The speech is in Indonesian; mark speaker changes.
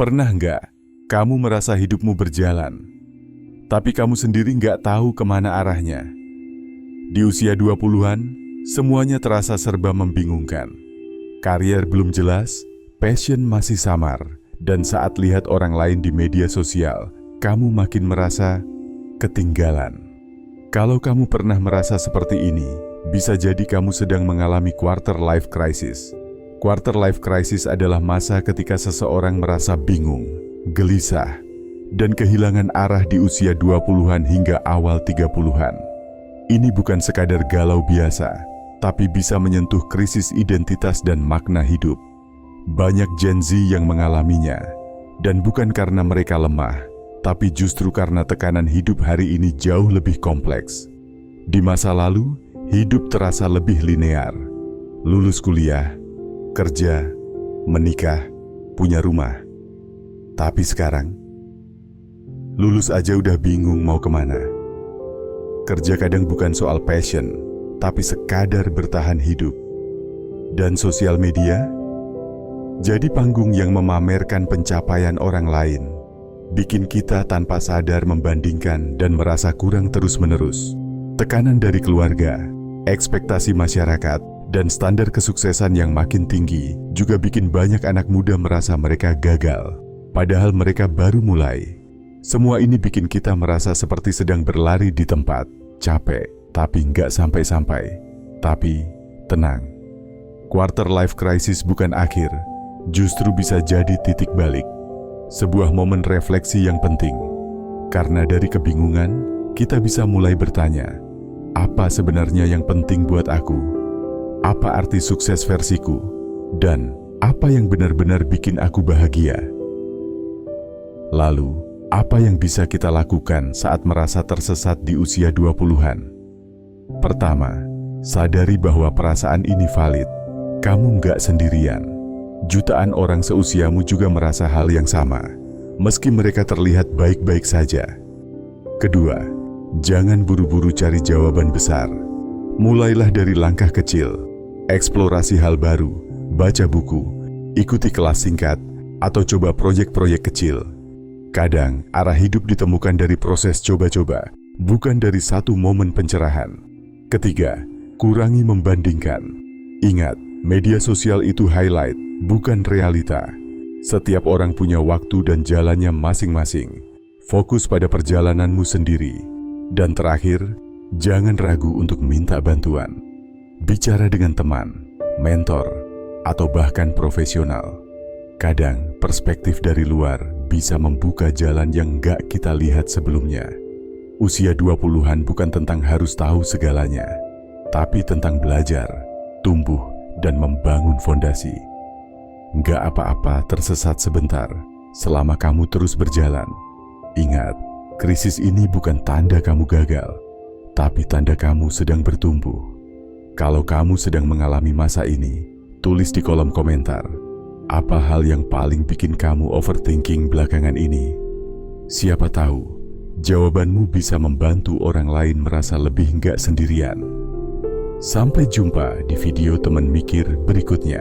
Speaker 1: Pernah nggak kamu merasa hidupmu berjalan, tapi kamu sendiri nggak tahu kemana arahnya? Di usia 20-an, semuanya terasa serba membingungkan. Karier belum jelas, passion masih samar, dan saat lihat orang lain di media sosial, kamu makin merasa ketinggalan. Kalau kamu pernah merasa seperti ini, bisa jadi kamu sedang mengalami quarter life crisis. Quarter life crisis adalah masa ketika seseorang merasa bingung, gelisah, dan kehilangan arah di usia 20-an hingga awal 30-an. Ini bukan sekadar galau biasa, tapi bisa menyentuh krisis identitas dan makna hidup. Banyak Gen Z yang mengalaminya, dan bukan karena mereka lemah, tapi justru karena tekanan hidup hari ini jauh lebih kompleks. Di masa lalu, hidup terasa lebih linear. Lulus kuliah, kerja, menikah, punya rumah. Tapi sekarang, lulus aja udah bingung mau kemana. Kerja kadang bukan soal passion, tapi sekadar bertahan hidup. Dan sosial media jadi panggung yang memamerkan pencapaian orang lain, bikin kita tanpa sadar membandingkan dan merasa kurang terus-menerus. Tekanan dari keluarga, ekspektasi masyarakat, dan standar kesuksesan yang makin tinggi juga bikin banyak anak muda merasa mereka gagal, padahal mereka baru mulai. Semua ini bikin kita merasa seperti sedang berlari di tempat, capek, tapi nggak sampai-sampai. Tapi, tenang. Quarter life crisis bukan akhir, justru bisa jadi titik balik. Sebuah momen refleksi yang penting. Karena dari kebingungan, kita bisa mulai bertanya, apa sebenarnya yang penting buat aku? Apa arti sukses versiku? Dan apa yang benar-benar bikin aku bahagia? Lalu, apa yang bisa kita lakukan saat merasa tersesat di usia 20-an? Pertama, sadari bahwa perasaan ini valid. Kamu nggak sendirian. Jutaan orang seusiamu juga merasa hal yang sama, meski mereka terlihat baik-baik saja. Kedua, jangan buru-buru cari jawaban besar. Mulailah dari langkah kecil. Eksplorasi hal baru, baca buku, ikuti kelas singkat, atau coba proyek-proyek kecil. Kadang, arah hidup ditemukan dari proses coba-coba, bukan dari satu momen pencerahan. Ketiga, kurangi membandingkan. Ingat, media sosial itu highlight, bukan realita. Setiap orang punya waktu dan jalannya masing-masing. Fokus pada perjalananmu sendiri. Dan terakhir, jangan ragu untuk minta bantuan. Bicara dengan teman, mentor, atau bahkan profesional. Kadang, perspektif dari luar bisa membuka jalan yang nggak kita lihat sebelumnya. Usia 20-an bukan tentang harus tahu segalanya, tapi tentang belajar, tumbuh, dan membangun fondasi. Nggak apa-apa tersesat sebentar, selama kamu terus berjalan. Ingat, krisis ini bukan tanda kamu gagal, tapi tanda kamu sedang bertumbuh. Kalau kamu sedang mengalami masa ini, tulis di kolom komentar, apa hal yang paling bikin kamu overthinking belakangan ini? Siapa tahu, jawabanmu bisa membantu orang lain merasa lebih nggak sendirian. Sampai jumpa di video teman mikir berikutnya.